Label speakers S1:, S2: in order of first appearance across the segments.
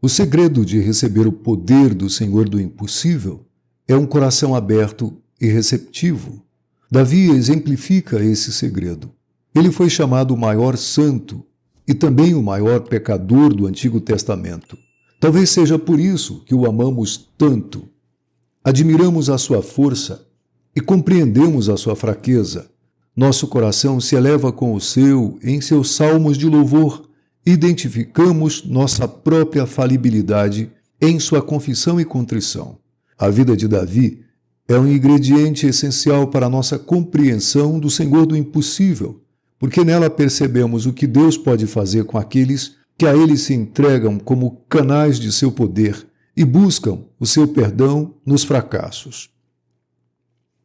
S1: O segredo de receber o poder do Senhor do impossível é um coração aberto e receptivo. Davi exemplifica esse segredo. Ele foi chamado o maior santo e também o maior pecador do Antigo Testamento. Talvez seja por isso que o amamos tanto. Admiramos a sua força e compreendemos a sua fraqueza. Nosso coração se eleva com o seu em seus salmos de louvor. Identificamos nossa própria falibilidade em sua confissão e contrição. A vida de Davi é um ingrediente essencial para a nossa compreensão do Senhor do impossível, porque nela percebemos o que Deus pode fazer com aqueles que a Ele se entregam como canais de seu poder e buscam o seu perdão nos fracassos.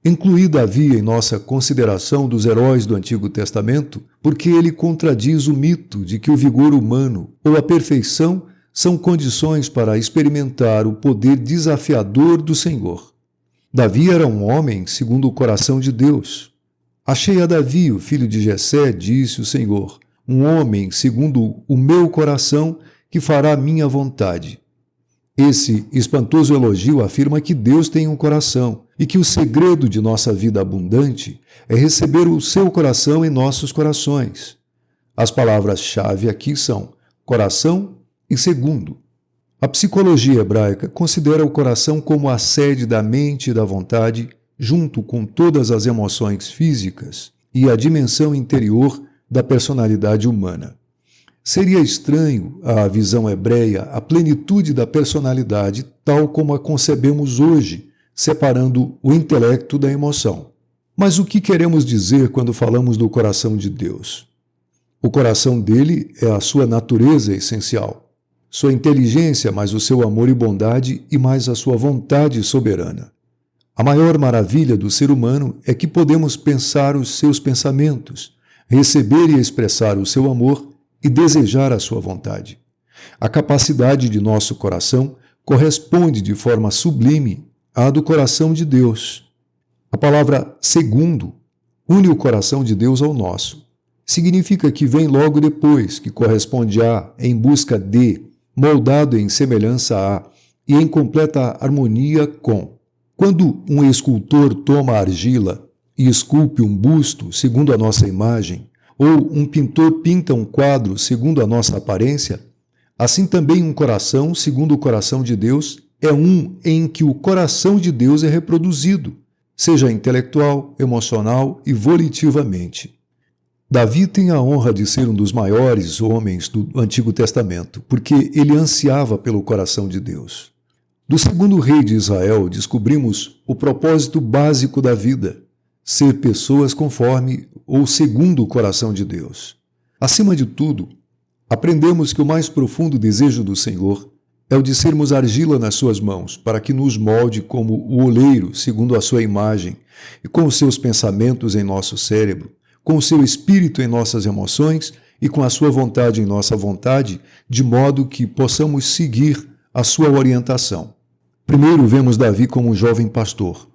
S1: Incluí Davi em nossa consideração dos heróis do Antigo Testamento, porque ele contradiz o mito de que o vigor humano ou a perfeição são condições para experimentar o poder desafiador do Senhor. Davi era um homem segundo o coração de Deus. Achei a Davi, o filho de Jessé, disse o Senhor, um homem segundo o meu coração que fará minha vontade. Esse espantoso elogio afirma que Deus tem um coração e que o segredo de nossa vida abundante é receber o seu coração em nossos corações. As palavras-chave aqui são coração e segundo. A psicologia hebraica considera o coração como a sede da mente e da vontade, junto com todas as emoções físicas e a dimensão interior da personalidade humana. Seria estranho à visão hebreia a plenitude da personalidade tal como a concebemos hoje, separando o intelecto da emoção. Mas o que queremos dizer quando falamos do coração de Deus? O coração dele é a sua natureza essencial, sua inteligência, mais o seu amor e bondade e mais a sua vontade soberana. A maior maravilha do ser humano é que podemos pensar os seus pensamentos, receber e expressar o seu amor e desejar a sua vontade. A capacidade de nosso coração corresponde de forma sublime à do coração de Deus. A palavra segundo une o coração de Deus ao nosso. Significa que vem logo depois, que corresponde a, em busca de, moldado em semelhança a e em completa harmonia com. Quando um escultor toma argila e esculpe um busto segundo a nossa imagem, ou um pintor pinta um quadro segundo a nossa aparência, assim também um coração, segundo o coração de Deus, é um em que o coração de Deus é reproduzido, seja intelectual, emocional e volitivamente. Davi tem a honra de ser um dos maiores homens do Antigo Testamento, porque ele ansiava pelo coração de Deus. Do segundo rei de Israel, descobrimos o propósito básico da vida: ser pessoas conforme ou segundo o coração de Deus. Acima de tudo, aprendemos que o mais profundo desejo do Senhor é o de sermos argila nas suas mãos, para que nos molde como o oleiro, segundo a sua imagem, e com os seus pensamentos em nosso cérebro, com o seu espírito em nossas emoções e com a sua vontade em nossa vontade, de modo que possamos seguir a sua orientação. Primeiro vemos Davi como um jovem pastor.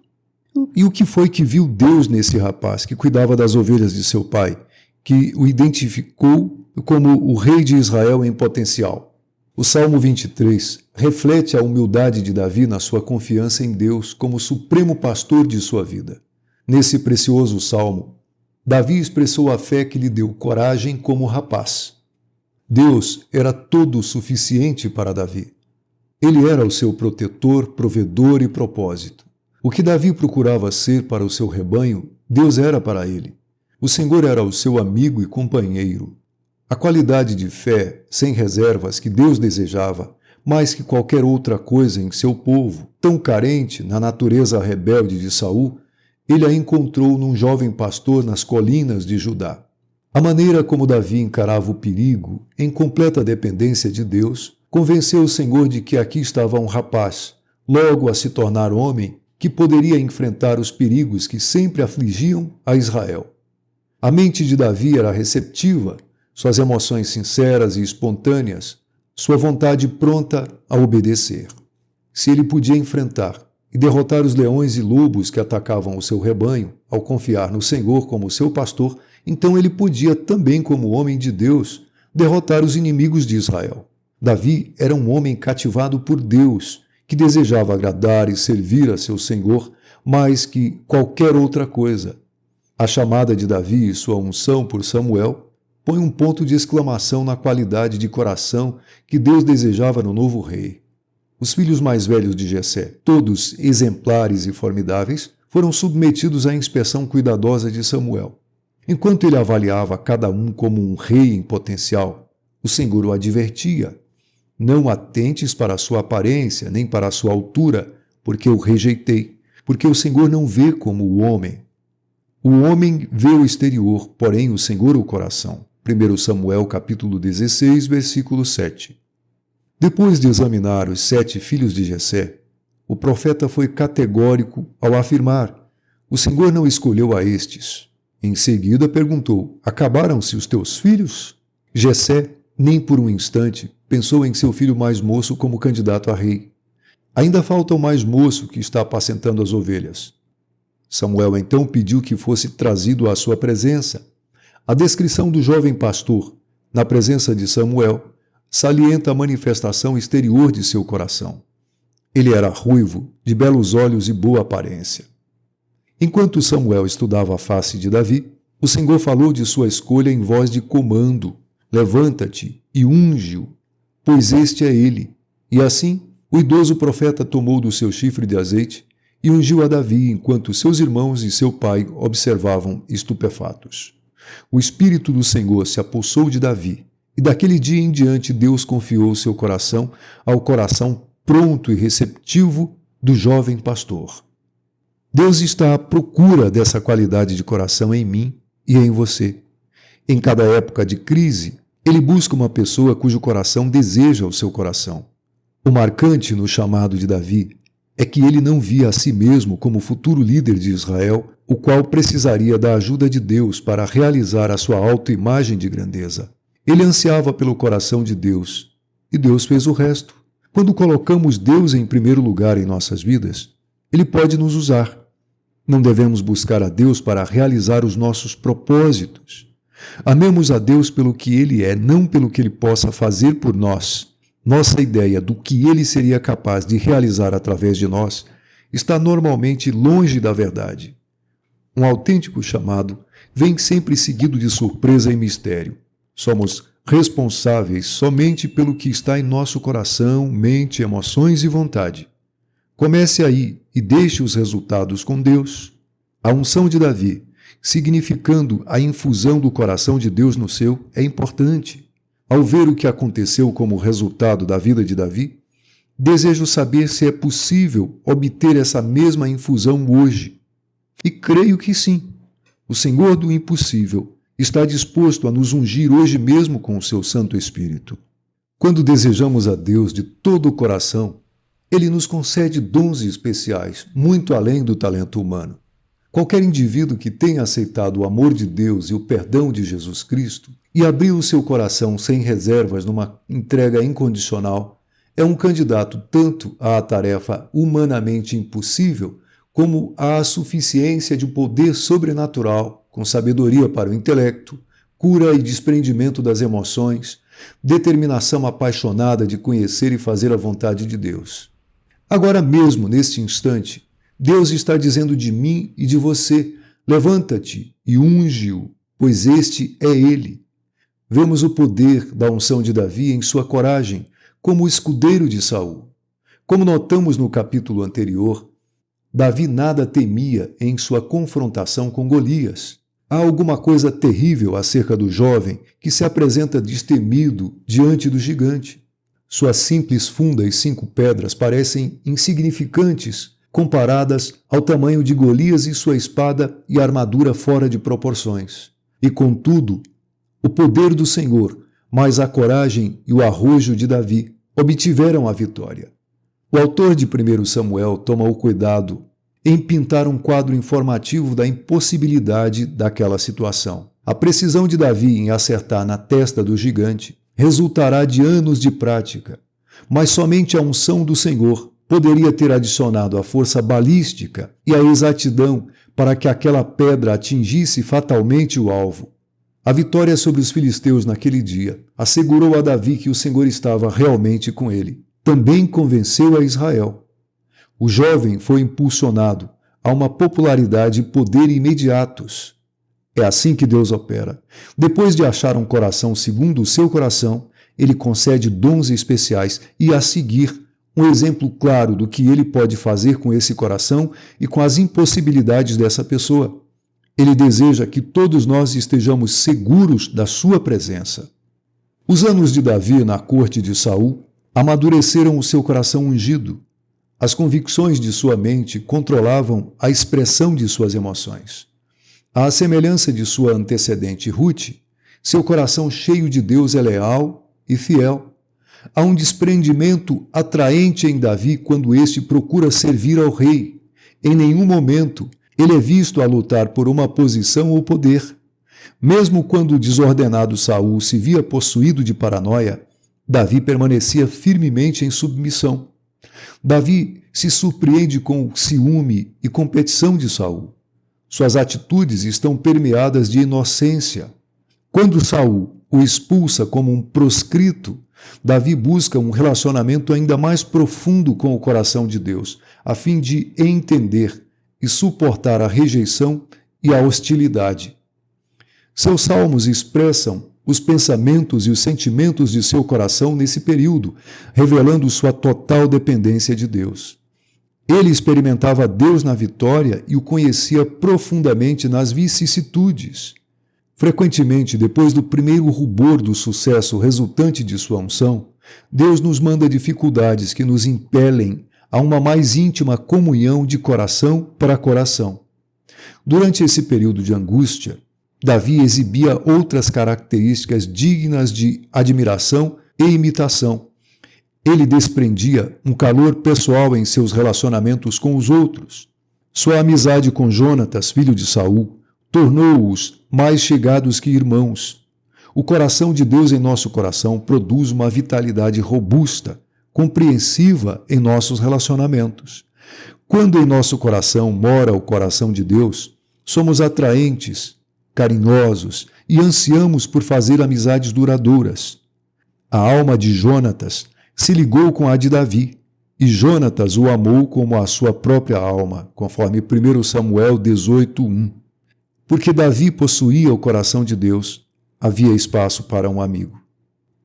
S1: E o que foi que viu Deus nesse rapaz que cuidava das ovelhas de seu pai, que o identificou como o rei de Israel em potencial? O Salmo 23 reflete a humildade de Davi na sua confiança em Deus como supremo pastor de sua vida. Nesse precioso salmo, Davi expressou a fé que lhe deu coragem como rapaz. Deus era todo o suficiente para Davi. Ele era o seu protetor, provedor e propósito. O que Davi procurava ser para o seu rebanho, Deus era para ele. O Senhor era o seu amigo e companheiro. A qualidade de fé, sem reservas, que Deus desejava, mais que qualquer outra coisa em seu povo, tão carente na natureza rebelde de Saul, ele a encontrou num jovem pastor nas colinas de Judá. A maneira como Davi encarava o perigo, em completa dependência de Deus, convenceu o Senhor de que aqui estava um rapaz, logo a se tornar homem, que poderia enfrentar os perigos que sempre afligiam a Israel. A mente de Davi era receptiva, suas emoções sinceras e espontâneas, sua vontade pronta a obedecer. Se ele podia enfrentar e derrotar os leões e lobos que atacavam o seu rebanho, ao confiar no Senhor como seu pastor, então ele podia também, como homem de Deus, derrotar os inimigos de Israel. Davi era um homem cativado por Deus, que desejava agradar e servir a seu Senhor mais que qualquer outra coisa. A chamada de Davi e sua unção por Samuel põe um ponto de exclamação na qualidade de coração que Deus desejava no novo rei. Os filhos mais velhos de Jessé, todos exemplares e formidáveis, foram submetidos à inspeção cuidadosa de Samuel. Enquanto ele avaliava cada um como um rei em potencial, o Senhor o advertia: não atentes para a sua aparência, nem para a sua altura, porque o rejeitei, porque o Senhor não vê como o homem. O homem vê o exterior, porém o Senhor o coração. 1 Samuel capítulo 16, versículo 7. Depois de examinar os 7 filhos de Jessé, o profeta foi categórico ao afirmar: o Senhor não escolheu a estes. Em seguida perguntou: acabaram-se os teus filhos? Jessé, nem por um instante, pensou em seu filho mais moço como candidato a rei. Ainda falta o mais moço que está apacentando as ovelhas. Samuel então pediu que fosse trazido à sua presença. A descrição do jovem pastor, na presença de Samuel, salienta a manifestação exterior de seu coração. Ele era ruivo, de belos olhos e boa aparência. Enquanto Samuel estudava a face de Davi, o Senhor falou de sua escolha em voz de comando: levanta-te e unge-o, pois este é ele. E assim, o idoso profeta tomou do seu chifre de azeite e ungiu a Davi, enquanto seus irmãos e seu pai observavam estupefatos. O Espírito do Senhor se apossou de Davi, e daquele dia em diante Deus confiou seu coração ao coração pronto e receptivo do jovem pastor. Deus está à procura dessa qualidade de coração em mim e em você. Em cada época de crise, Ele busca uma pessoa cujo coração deseja o seu coração. O marcante no chamado de Davi é que ele não via a si mesmo como futuro líder de Israel, o qual precisaria da ajuda de Deus para realizar a sua autoimagem de grandeza. Ele ansiava pelo coração de Deus, e Deus fez o resto. Quando colocamos Deus em primeiro lugar em nossas vidas, Ele pode nos usar. Não devemos buscar a Deus para realizar os nossos propósitos. Amemos a Deus pelo que Ele é, não pelo que Ele possa fazer por nós. Nossa ideia do que Ele seria capaz de realizar através de nós está normalmente longe da verdade. Um autêntico chamado vem sempre seguido de surpresa e mistério. Somos responsáveis somente pelo que está em nosso coração, mente, emoções e vontade. Comece aí e deixe os resultados com Deus. A unção de Davi, significando a infusão do coração de Deus no seu, é importante. Ao ver o que aconteceu como resultado da vida de Davi, desejo saber se é possível obter essa mesma infusão hoje. E creio que sim. O Senhor do impossível está disposto a nos ungir hoje mesmo com o seu Santo Espírito. Quando desejamos a Deus de todo o coração, Ele nos concede dons especiais, muito além do talento humano. Qualquer indivíduo que tenha aceitado o amor de Deus e o perdão de Jesus Cristo e abriu o seu coração sem reservas numa entrega incondicional, é um candidato tanto à tarefa humanamente impossível como à suficiência de um poder sobrenatural, com sabedoria para o intelecto, cura e desprendimento das emoções, determinação apaixonada de conhecer e fazer a vontade de Deus. Agora mesmo, neste instante, Deus está dizendo de mim e de você: levanta-te e unge-o, pois este é ele. Vemos o poder da unção de Davi em sua coragem, como o escudeiro de Saul. Como notamos no capítulo anterior, Davi nada temia em sua confrontação com Golias. Há alguma coisa terrível acerca do jovem que se apresenta destemido diante do gigante. Sua simples funda e 5 pedras parecem insignificantes comparadas ao tamanho de Golias e sua espada e armadura fora de proporções. E, contudo, o poder do Senhor, mais a coragem e o arrojo de Davi, obtiveram a vitória. O autor de 1 Samuel toma o cuidado em pintar um quadro informativo da impossibilidade daquela situação. A precisão de Davi em acertar na testa do gigante resultará de anos de prática, mas somente a unção do Senhor poderia ter adicionado a força balística e a exatidão para que aquela pedra atingisse fatalmente o alvo. A vitória sobre os filisteus naquele dia assegurou a Davi que o Senhor estava realmente com ele. Também convenceu a Israel. O jovem foi impulsionado a uma popularidade e poder imediatos. É assim que Deus opera. Depois de achar um coração segundo o seu coração, ele concede dons especiais e, a seguir, um exemplo claro do que ele pode fazer com esse coração e com as impossibilidades dessa pessoa. Ele deseja que todos nós estejamos seguros da sua presença. Os anos de Davi na corte de Saul amadureceram o seu coração ungido. As convicções de sua mente controlavam a expressão de suas emoções. À semelhança de sua antecedente Ruth, seu coração cheio de Deus é leal e fiel. Há um desprendimento atraente em Davi quando este procura servir ao rei. Em nenhum momento ele é visto a lutar por uma posição ou poder. Mesmo quando o desordenado Saul se via possuído de paranoia, Davi permanecia firmemente em submissão. Davi se surpreende com o ciúme e competição de Saul. Suas atitudes estão permeadas de inocência. Quando Saul o expulsa como um proscrito, Davi busca um relacionamento ainda mais profundo com o coração de Deus, a fim de entender e suportar a rejeição e a hostilidade. Seus salmos expressam os pensamentos e os sentimentos de seu coração nesse período, revelando sua total dependência de Deus. Ele experimentava Deus na vitória e o conhecia profundamente nas vicissitudes. Frequentemente, depois do primeiro rubor do sucesso resultante de sua unção, Deus nos manda dificuldades que nos impelem a uma mais íntima comunhão de coração para coração. Durante esse período de angústia, Davi exibia outras características dignas de admiração e imitação. Ele desprendia um calor pessoal em seus relacionamentos com os outros. Sua amizade com Jonatas, filho de Saul, tornou-os mais chegados que irmãos. O coração de Deus em nosso coração produz uma vitalidade robusta, compreensiva em nossos relacionamentos. Quando em nosso coração mora o coração de Deus, somos atraentes, carinhosos e ansiamos por fazer amizades duradouras. A alma de Jonatas se ligou com a de Davi, e Jonatas o amou como a sua própria alma, conforme 1 Samuel 18:1. Porque Davi possuía o coração de Deus, havia espaço para um amigo.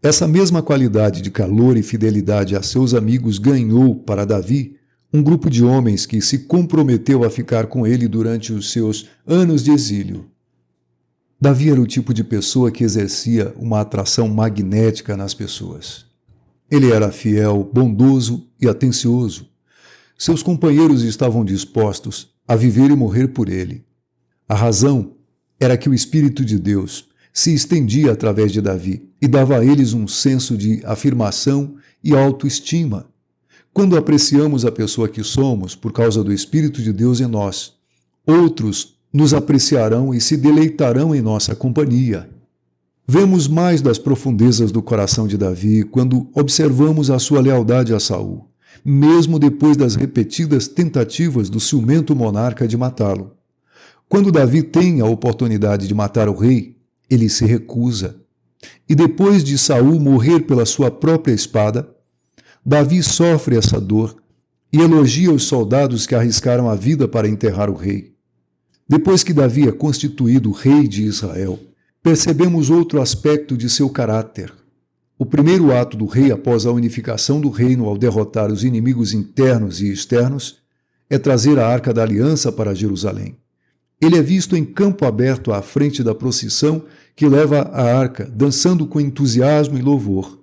S1: Essa mesma qualidade de calor e fidelidade a seus amigos ganhou para Davi um grupo de homens que se comprometeu a ficar com ele durante os seus anos de exílio. Davi era o tipo de pessoa que exercia uma atração magnética nas pessoas. Ele era fiel, bondoso e atencioso. Seus companheiros estavam dispostos a viver e morrer por ele. A razão era que o Espírito de Deus se estendia através de Davi e dava a eles um senso de afirmação e autoestima. Quando apreciamos a pessoa que somos por causa do Espírito de Deus em nós, outros nos apreciarão e se deleitarão em nossa companhia. Vemos mais das profundezas do coração de Davi quando observamos a sua lealdade a Saul, mesmo depois das repetidas tentativas do ciumento monarca de matá-lo. Quando Davi tem a oportunidade de matar o rei, ele se recusa. E depois de Saul morrer pela sua própria espada, Davi sofre essa dor e elogia os soldados que arriscaram a vida para enterrar o rei. Depois que Davi é constituído rei de Israel, percebemos outro aspecto de seu caráter. O primeiro ato do rei após a unificação do reino ao derrotar os inimigos internos e externos é trazer a Arca da Aliança para Jerusalém. Ele é visto em campo aberto à frente da procissão que leva a arca, dançando com entusiasmo e louvor.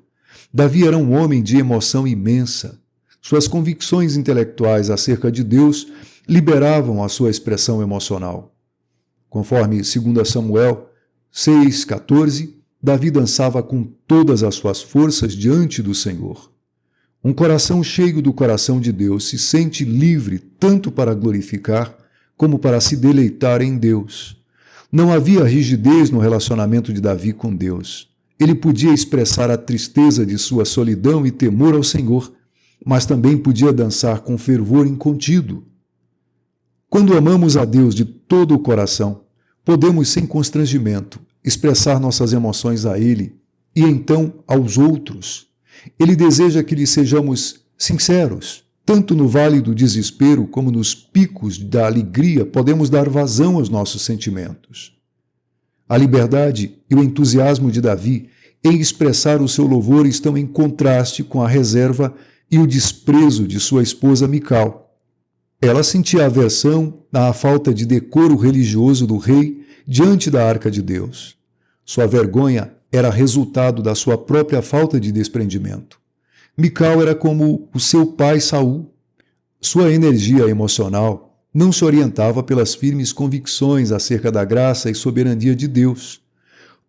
S1: Davi era um homem de emoção imensa. Suas convicções intelectuais acerca de Deus liberavam a sua expressão emocional. Conforme 2 Samuel 6,14, Davi dançava com todas as suas forças diante do Senhor. Um coração cheio do coração de Deus se sente livre tanto para glorificar como para se deleitar em Deus. Não havia rigidez no relacionamento de Davi com Deus. Ele podia expressar a tristeza de sua solidão e temor ao Senhor, mas também podia dançar com fervor incontido. Quando amamos a Deus de todo o coração, podemos sem constrangimento expressar nossas emoções a Ele e então aos outros. Ele deseja que lhe sejamos sinceros. Tanto no vale do desespero como nos picos da alegria podemos dar vazão aos nossos sentimentos. A liberdade e o entusiasmo de Davi em expressar o seu louvor estão em contraste com a reserva e o desprezo de sua esposa Mical. Ela sentia aversão à falta de decoro religioso do rei diante da arca de Deus. Sua vergonha era resultado da sua própria falta de desprendimento. Mical era como o seu pai Saul. Sua energia emocional não se orientava pelas firmes convicções acerca da graça e soberania de Deus.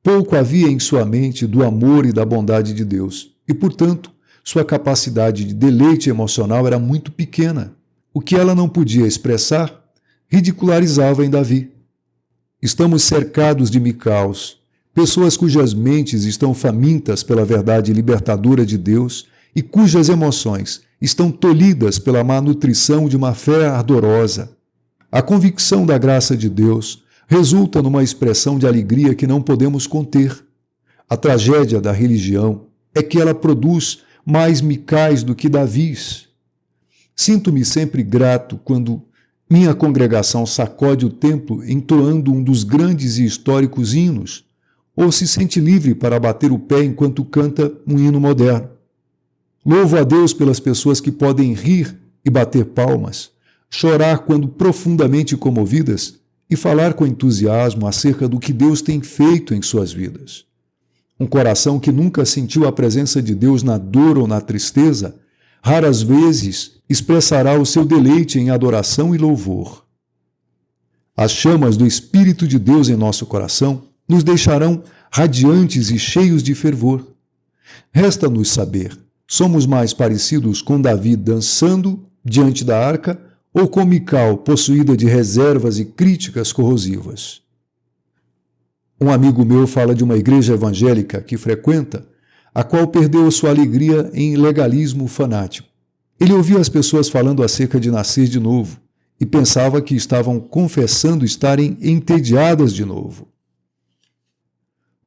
S1: Pouco havia em sua mente do amor e da bondade de Deus, e, portanto, sua capacidade de deleite emocional era muito pequena. O que ela não podia expressar, ridicularizava em Davi. Estamos cercados de Micaus, pessoas cujas mentes estão famintas pela verdade libertadora de Deus e cujas emoções estão tolhidas pela má nutrição de uma fé ardorosa. A convicção da graça de Deus resulta numa expressão de alegria que não podemos conter. A tragédia da religião é que ela produz mais Micais do que Davis. Sinto-me sempre grato quando minha congregação sacode o templo entoando um dos grandes e históricos hinos, ou se sente livre para bater o pé enquanto canta um hino moderno. Louvo a Deus pelas pessoas que podem rir e bater palmas, chorar quando profundamente comovidas e falar com entusiasmo acerca do que Deus tem feito em suas vidas. Um coração que nunca sentiu a presença de Deus na dor ou na tristeza, raras vezes expressará o seu deleite em adoração e louvor. As chamas do Espírito de Deus em nosso coração nos deixarão radiantes e cheios de fervor. Resta-nos saber, somos mais parecidos com Davi dançando diante da arca ou com Mical possuída de reservas e críticas corrosivas? Um amigo meu fala de uma igreja evangélica que frequenta, a qual perdeu sua alegria em legalismo fanático. Ele ouvia as pessoas falando acerca de nascer de novo e pensava que estavam confessando estarem entediadas de novo.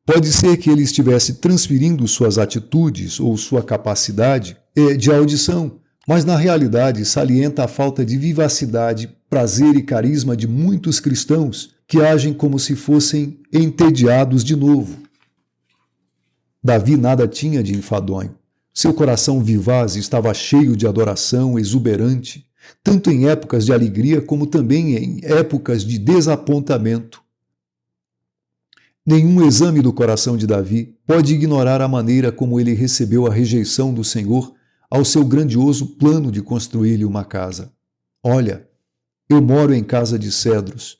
S1: Pode ser que ele estivesse transferindo suas atitudes ou sua capacidade de audição, mas na realidade salienta a falta de vivacidade, prazer e carisma de muitos cristãos que agem como se fossem entediados de novo. Davi nada tinha de enfadonho. Seu coração vivaz estava cheio de adoração exuberante, tanto em épocas de alegria como também em épocas de desapontamento. Nenhum exame do coração de Davi pode ignorar a maneira como ele recebeu a rejeição do Senhor ao seu grandioso plano de construir-lhe uma casa. Olha, eu moro em casa de cedros,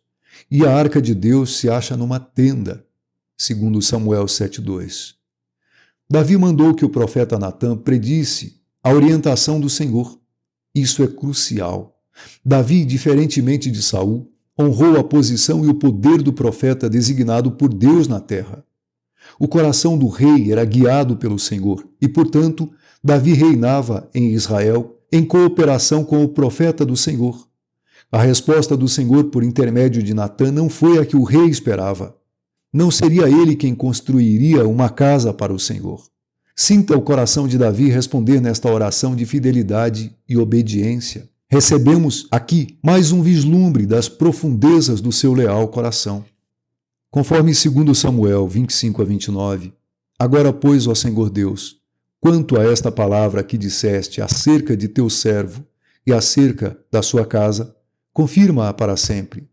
S1: e a arca de Deus se acha numa tenda, segundo Samuel 7:2. Davi mandou que o profeta Natã predisse a orientação do Senhor. Isso é crucial. Davi, diferentemente de Saul, honrou a posição e o poder do profeta designado por Deus na terra. O coração do rei era guiado pelo Senhor e, portanto, Davi reinava em Israel em cooperação com o profeta do Senhor. A resposta do Senhor por intermédio de Natã não foi a que o rei esperava. Não seria ele quem construiria uma casa para o Senhor. Sinta o coração de Davi responder nesta oração de fidelidade e obediência. Recebemos aqui mais um vislumbre das profundezas do seu leal coração. Conforme 2 Samuel 25-29, agora, pois, ó Senhor Deus, quanto a esta palavra que disseste acerca de teu servo e acerca da sua casa, confirma-a para sempre.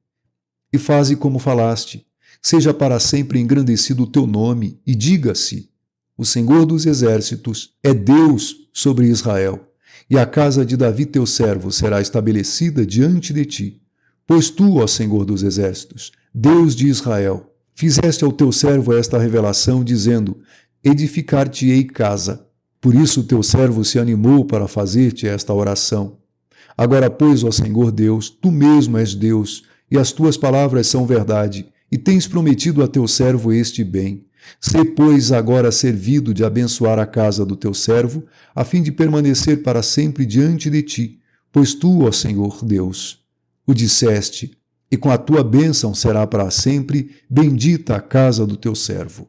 S1: E faze como falaste, seja para sempre engrandecido o teu nome, e diga-se, o Senhor dos Exércitos é Deus sobre Israel, e a casa de Davi teu servo será estabelecida diante de ti. Pois tu, ó Senhor dos Exércitos, Deus de Israel, fizeste ao teu servo esta revelação, dizendo, edificar-te-ei casa. Por isso teu servo se animou para fazer-te esta oração. Agora, pois, ó Senhor Deus, tu mesmo és Deus, e as tuas palavras são verdade, e tens prometido a teu servo este bem. Sê, pois, agora servido de abençoar a casa do teu servo, a fim de permanecer para sempre diante de ti, pois tu, ó Senhor Deus, o disseste, e com a tua bênção será para sempre bendita a casa do teu servo.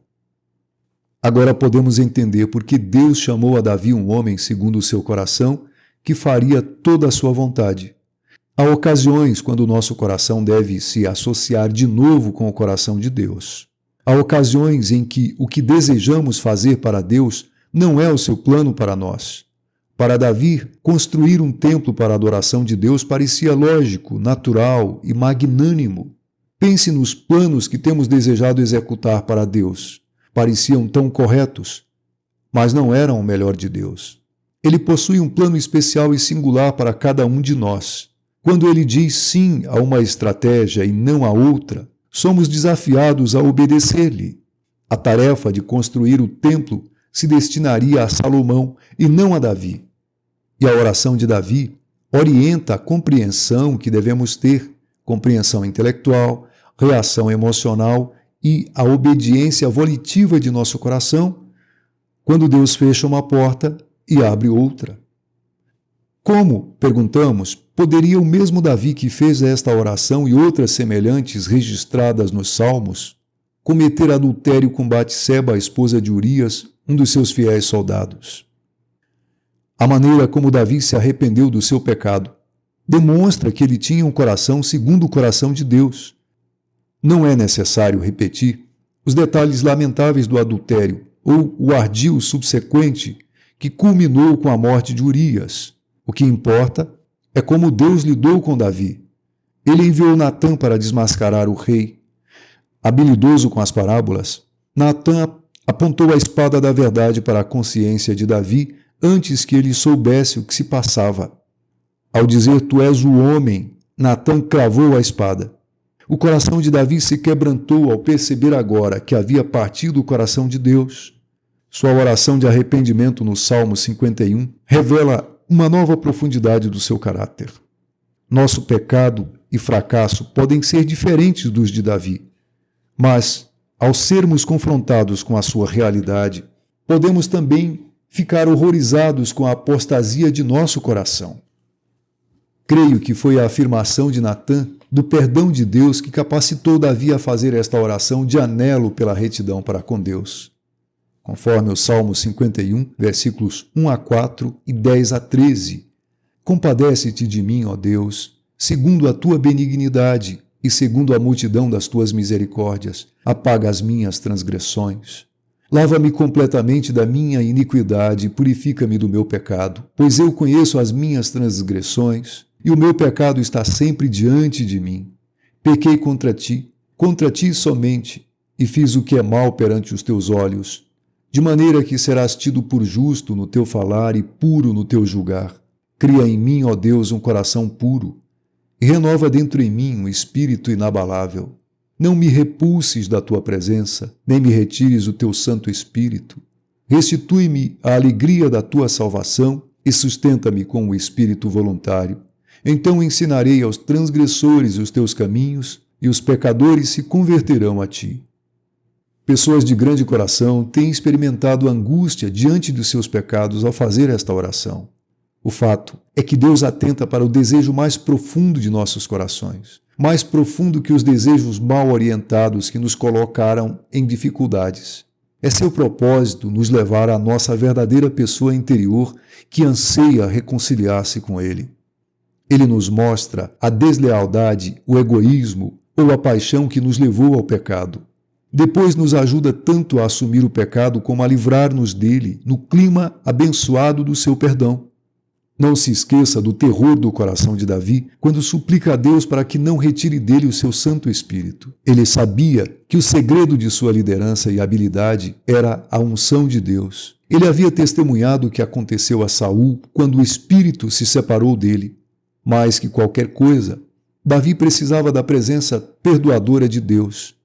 S1: Agora podemos entender por que Deus chamou a Davi um homem segundo o seu coração, que faria toda a sua vontade. Há ocasiões quando o nosso coração deve se associar de novo com o coração de Deus. Há ocasiões em que o que desejamos fazer para Deus não é o seu plano para nós. Para Davi, construir um templo para a adoração de Deus parecia lógico, natural e magnânimo. Pense nos planos que temos desejado executar para Deus. Pareciam tão corretos, mas não eram o melhor de Deus. Ele possui um plano especial e singular para cada um de nós. Quando ele diz sim a uma estratégia e não a outra, somos desafiados a obedecer-lhe. A tarefa de construir o templo se destinaria a Salomão e não a Davi. E a oração de Davi orienta a compreensão que devemos ter, compreensão intelectual, reação emocional e a obediência volitiva de nosso coração, quando Deus fecha uma porta e abre outra. Como, perguntamos, poderia o mesmo Davi que fez esta oração e outras semelhantes registradas nos Salmos cometer adultério com Batseba, a esposa de Urias, um dos seus fiéis soldados? A maneira como Davi se arrependeu do seu pecado demonstra que ele tinha um coração segundo o coração de Deus. Não é necessário repetir os detalhes lamentáveis do adultério ou o ardil subsequente que culminou com a morte de Urias. O que importa é como Deus lidou com Davi. Ele enviou Natã para desmascarar o rei. Habilidoso com as parábolas, Natã apontou a espada da verdade para a consciência de Davi antes que ele soubesse o que se passava. Ao dizer, tu és o homem, Natã cravou a espada. O coração de Davi se quebrantou ao perceber agora que havia partido o coração de Deus. Sua oração de arrependimento no Salmo 51 revela uma nova profundidade do seu caráter. Nosso pecado e fracasso podem ser diferentes dos de Davi, mas, ao sermos confrontados com a sua realidade, podemos também ficar horrorizados com a apostasia de nosso coração. Creio que foi a afirmação de Natã do perdão de Deus que capacitou Davi a fazer esta oração de anelo pela retidão para com Deus. Conforme o Salmo 51, versículos 1 a 4 e 10 a 13. Compadece-te de mim, ó Deus, segundo a tua benignidade e segundo a multidão das tuas misericórdias, apaga as minhas transgressões. Lava-me completamente da minha iniquidade e purifica-me do meu pecado, pois eu conheço as minhas transgressões e o meu pecado está sempre diante de mim. Pequei contra ti somente, e fiz o que é mal perante os teus olhos, de maneira que serás tido por justo no teu falar e puro no teu julgar. Cria em mim, ó Deus, um coração puro, e renova dentro em mim um espírito inabalável. Não me repulses da tua presença, nem me retires o teu Santo Espírito. Restitui-me a alegria da tua salvação e sustenta-me com o espírito voluntário. Então ensinarei aos transgressores os teus caminhos, e os pecadores se converterão a ti. Pessoas de grande coração têm experimentado angústia diante dos seus pecados ao fazer esta oração. O fato é que Deus atenta para o desejo mais profundo de nossos corações, mais profundo que os desejos mal orientados que nos colocaram em dificuldades. É seu propósito nos levar à nossa verdadeira pessoa interior que anseia reconciliar-se com Ele. Ele nos mostra a deslealdade, o egoísmo ou a paixão que nos levou ao pecado. Depois nos ajuda tanto a assumir o pecado como a livrar-nos dele no clima abençoado do seu perdão. Não se esqueça do terror do coração de Davi quando suplica a Deus para que não retire dele o seu Santo Espírito. Ele sabia que o segredo de sua liderança e habilidade era a unção de Deus. Ele havia testemunhado o que aconteceu a Saul quando o Espírito se separou dele. Mais que qualquer coisa, Davi precisava da presença perdoadora de Deus.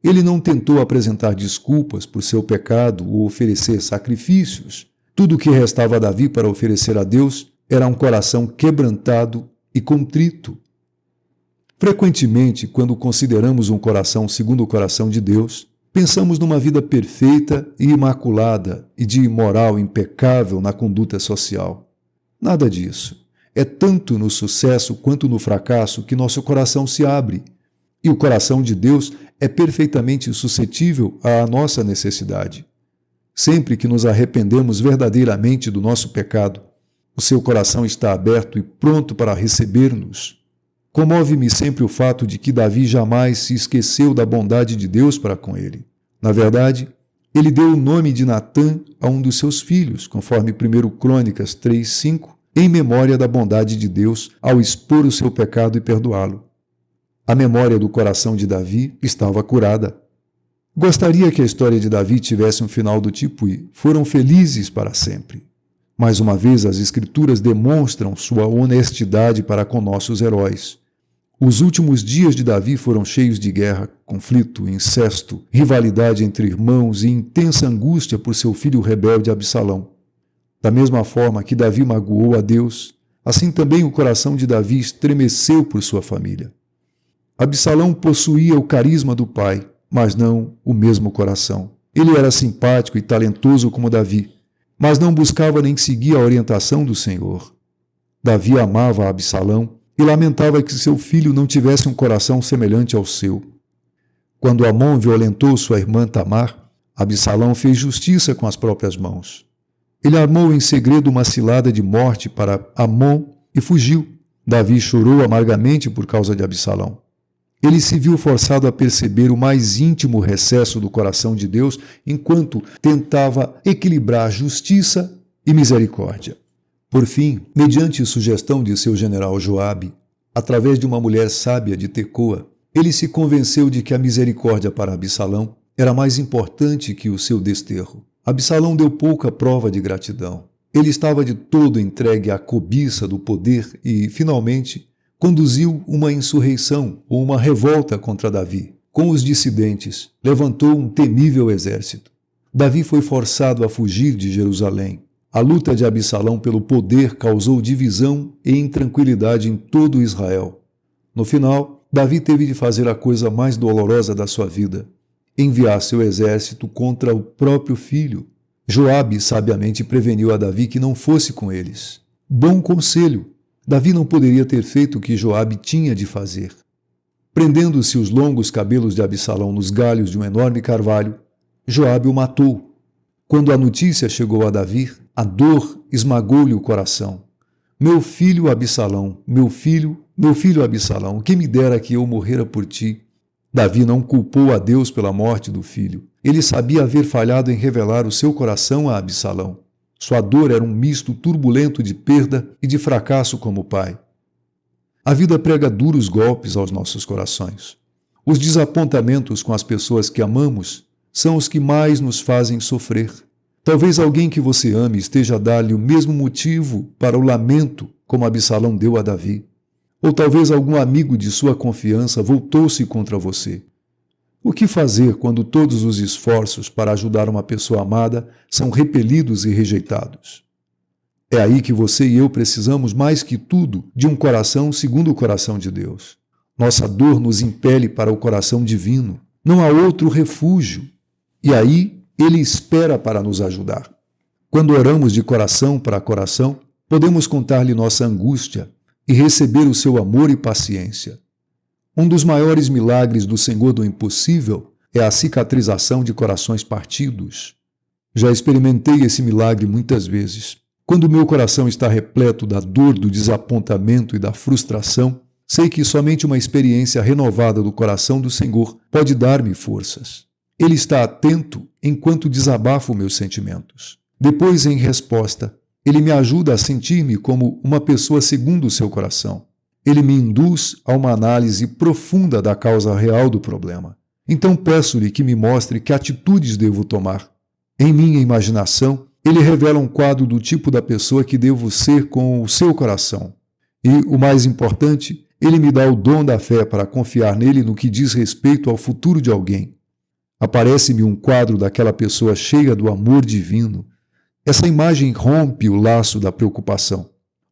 S1: Ele não tentou apresentar desculpas por seu pecado ou oferecer sacrifícios. Tudo o que restava a Davi para oferecer a Deus era um coração quebrantado e contrito. Frequentemente, quando consideramos um coração segundo o coração de Deus, pensamos numa vida perfeita e imaculada e de moral impecável na conduta social. Nada disso. É tanto no sucesso quanto no fracasso que nosso coração se abre, E o coração de Deus é perfeitamente suscetível à nossa necessidade. Sempre que nos arrependemos verdadeiramente do nosso pecado, o seu coração está aberto e pronto para receber-nos. Comove-me sempre o fato de que Davi jamais se esqueceu da bondade de Deus para com ele. Na verdade, ele deu o nome de Natã a um dos seus filhos, conforme 1 Crônicas 3:5, em memória da bondade de Deus ao expor o seu pecado e perdoá-lo. A memória do coração de Davi estava curada. Gostaria que a história de Davi tivesse um final do tipo e foram felizes para sempre. Mais uma vez, as Escrituras demonstram sua honestidade para com nossos heróis. Os últimos dias de Davi foram cheios de guerra, conflito, incesto, rivalidade entre irmãos e intensa angústia por seu filho rebelde Absalão. Da mesma forma que Davi magoou a Deus, assim também o coração de Davi estremeceu por sua família. Absalão possuía o carisma do pai, mas não o mesmo coração. Ele era simpático e talentoso como Davi, mas não buscava nem seguia a orientação do Senhor. Davi amava Absalão e lamentava que seu filho não tivesse um coração semelhante ao seu. Quando Amon violentou sua irmã Tamar, Absalão fez justiça com as próprias mãos. Ele armou em segredo uma cilada de morte para Amon e fugiu. Davi chorou amargamente por causa de Absalão. Ele se viu forçado a perceber o mais íntimo recesso do coração de Deus enquanto tentava equilibrar justiça e misericórdia. Por fim, mediante sugestão de seu general Joabe, através de uma mulher sábia de Tecoa, ele se convenceu de que a misericórdia para Absalão era mais importante que o seu desterro. Absalão deu pouca prova de gratidão. Ele estava de todo entregue à cobiça do poder e, finalmente, conduziu uma insurreição ou uma revolta contra Davi. Com os dissidentes, levantou um temível exército. Davi foi forçado a fugir de Jerusalém. A luta de Absalão pelo poder causou divisão e intranquilidade em todo Israel. No final, Davi teve de fazer a coisa mais dolorosa da sua vida: enviar seu exército contra o próprio filho. Joabe sabiamente preveniu a Davi que não fosse com eles. Bom conselho! Davi não poderia ter feito o que Joabe tinha de fazer. Prendendo-se os longos cabelos de Absalão nos galhos de um enorme carvalho, Joabe o matou. Quando a notícia chegou a Davi, a dor esmagou-lhe o coração. Meu filho Absalão, meu filho Absalão, quem me dera que eu morrera por ti. Davi não culpou a Deus pela morte do filho. Ele sabia haver falhado em revelar o seu coração a Absalão. Sua dor era um misto turbulento de perda e de fracasso como pai. A vida prega duros golpes aos nossos corações. Os desapontamentos com as pessoas que amamos são os que mais nos fazem sofrer. Talvez alguém que você ame esteja a dar-lhe o mesmo motivo para o lamento como Absalão deu a Davi. Ou talvez algum amigo de sua confiança voltou-se contra você. O que fazer quando todos os esforços para ajudar uma pessoa amada são repelidos e rejeitados? É aí que você e eu precisamos, mais que tudo, de um coração segundo o coração de Deus. Nossa dor nos impele para o coração divino. Não há outro refúgio. E aí, Ele espera para nos ajudar. Quando oramos de coração para coração, podemos contar-lhe nossa angústia e receber o seu amor e paciência. Um dos maiores milagres do Senhor do impossível é a cicatrização de corações partidos. Já experimentei esse milagre muitas vezes. Quando meu coração está repleto da dor, do desapontamento e da frustração, sei que somente uma experiência renovada do coração do Senhor pode dar-me forças. Ele está atento enquanto desabafo meus sentimentos. Depois, em resposta, Ele me ajuda a sentir-me como uma pessoa segundo o seu coração. Ele me induz a uma análise profunda da causa real do problema. Então peço-lhe que me mostre que atitudes devo tomar. Em minha imaginação, Ele revela um quadro do tipo da pessoa que devo ser com o seu coração. E, o mais importante, Ele me dá o dom da fé para confiar nele no que diz respeito ao futuro de alguém. Aparece-me um quadro daquela pessoa cheia do amor divino. Essa imagem rompe o laço da preocupação.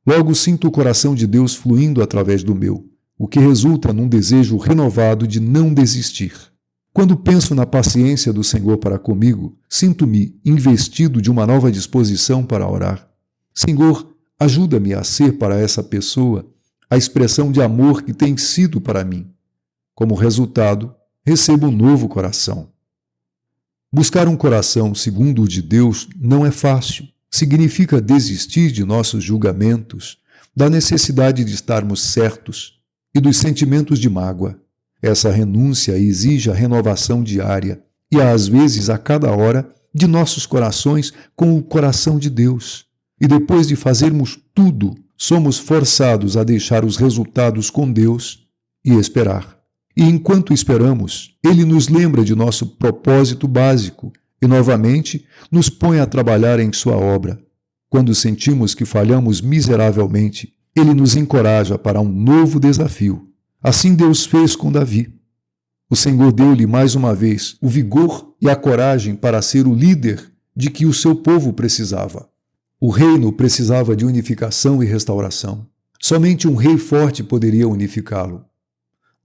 S1: Logo sinto o coração de Deus fluindo através do meu, o que resulta num desejo renovado de não desistir. Quando penso na paciência do Senhor para comigo, sinto-me investido de uma nova disposição para orar. Senhor, ajuda-me a ser para essa pessoa a expressão de amor que tem sido para mim. Como resultado, recebo um novo coração. Buscar um coração segundo o de Deus não é fácil. Significa desistir de nossos julgamentos, da necessidade de estarmos certos e dos sentimentos de mágoa. Essa renúncia exige a renovação diária e, às vezes, a cada hora, de nossos corações com o coração de Deus. E depois de fazermos tudo, somos forçados a deixar os resultados com Deus e esperar. E enquanto esperamos, Ele nos lembra de nosso propósito básico e, novamente, nos põe a trabalhar em sua obra. Quando sentimos que falhamos miseravelmente, Ele nos encoraja para um novo desafio. Assim Deus fez com Davi. O Senhor deu-lhe mais uma vez o vigor e a coragem para ser o líder de que o seu povo precisava. O reino precisava de unificação e restauração. Somente um rei forte poderia unificá-lo.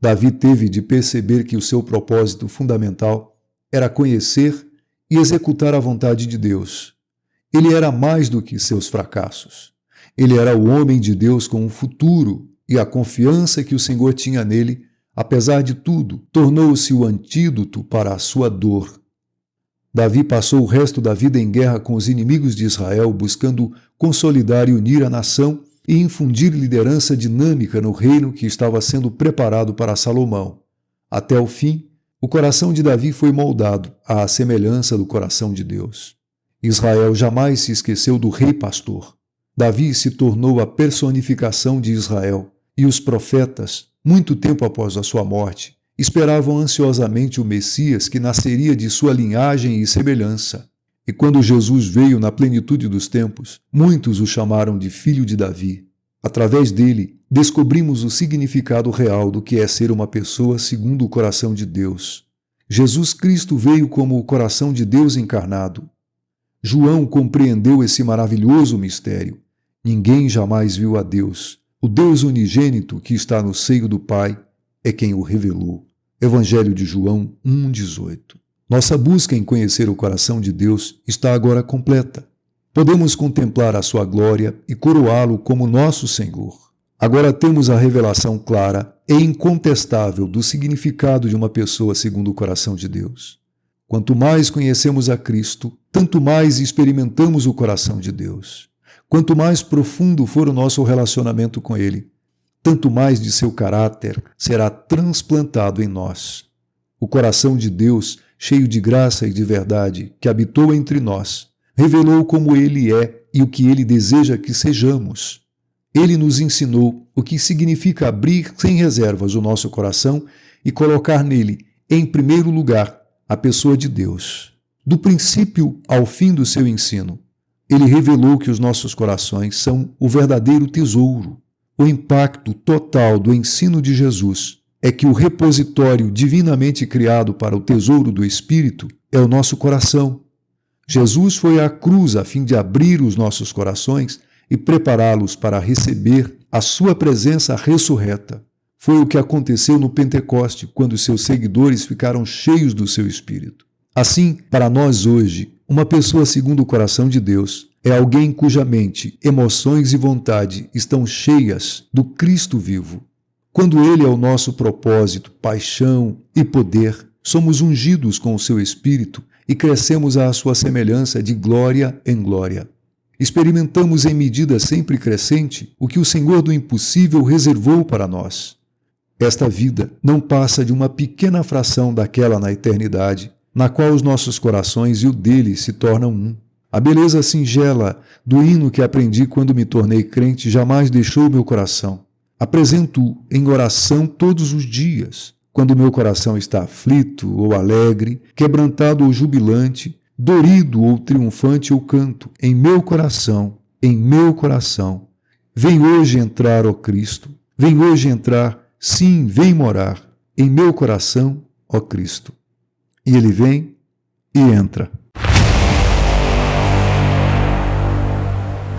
S1: Davi teve de perceber que o seu propósito fundamental era conhecer e executar a vontade de Deus. Ele era mais do que seus fracassos. Ele era o homem de Deus com um futuro, e a confiança que o Senhor tinha nele, apesar de tudo, tornou-se o antídoto para a sua dor. Davi passou o resto da vida em guerra com os inimigos de Israel, buscando consolidar e unir a nação e infundir liderança dinâmica no reino que estava sendo preparado para Salomão. Até o fim, o coração de Davi foi moldado à semelhança do coração de Deus. Israel jamais se esqueceu do rei pastor. Davi se tornou a personificação de Israel, e os profetas, muito tempo após a sua morte, esperavam ansiosamente o Messias que nasceria de sua linhagem e semelhança. E quando Jesus veio na plenitude dos tempos, muitos o chamaram de Filho de Davi. Através dele, descobrimos o significado real do que é ser uma pessoa segundo o coração de Deus. Jesus Cristo veio como o coração de Deus encarnado. João compreendeu esse maravilhoso mistério. Ninguém jamais viu a Deus. O Deus unigênito que está no seio do Pai é quem o revelou. Evangelho de João 1,18. Nossa busca em conhecer o coração de Deus está agora completa. Podemos contemplar a sua glória e coroá-lo como nosso Senhor. Agora temos a revelação clara e incontestável do significado de uma pessoa segundo o coração de Deus. Quanto mais conhecemos a Cristo, tanto mais experimentamos o coração de Deus. Quanto mais profundo for o nosso relacionamento com Ele, tanto mais de seu caráter será transplantado em nós. O coração de Deus, cheio de graça e de verdade, que habitou entre nós, revelou como Ele é e o que Ele deseja que sejamos. Ele nos ensinou o que significa abrir sem reservas o nosso coração e colocar nele, em primeiro lugar, a pessoa de Deus. Do princípio ao fim do seu ensino, Ele revelou que os nossos corações são o verdadeiro tesouro. O impacto total do ensino de Jesus é que o repositório divinamente criado para o tesouro do Espírito é o nosso coração. Jesus foi à cruz a fim de abrir os nossos corações e prepará-los para receber a sua presença ressurreta. Foi o que aconteceu no Pentecoste, quando seus seguidores ficaram cheios do seu Espírito. Assim, para nós hoje, uma pessoa segundo o coração de Deus é alguém cuja mente, emoções e vontade estão cheias do Cristo vivo. Quando Ele é o nosso propósito, paixão e poder, somos ungidos com o seu Espírito e crescemos à sua semelhança de glória em glória. Experimentamos em medida sempre crescente o que o Senhor do impossível reservou para nós. Esta vida não passa de uma pequena fração daquela na eternidade, na qual os nossos corações e o dele se tornam um. A beleza singela do hino que aprendi quando me tornei crente jamais deixou meu coração. Apresento-o em oração todos os dias, quando meu coração está aflito ou alegre, quebrantado ou jubilante, dorido ou triunfante, eu canto, em meu coração, vem hoje entrar, ó Cristo, vem hoje entrar, sim, vem morar, em meu coração, ó Cristo. E Ele vem e entra.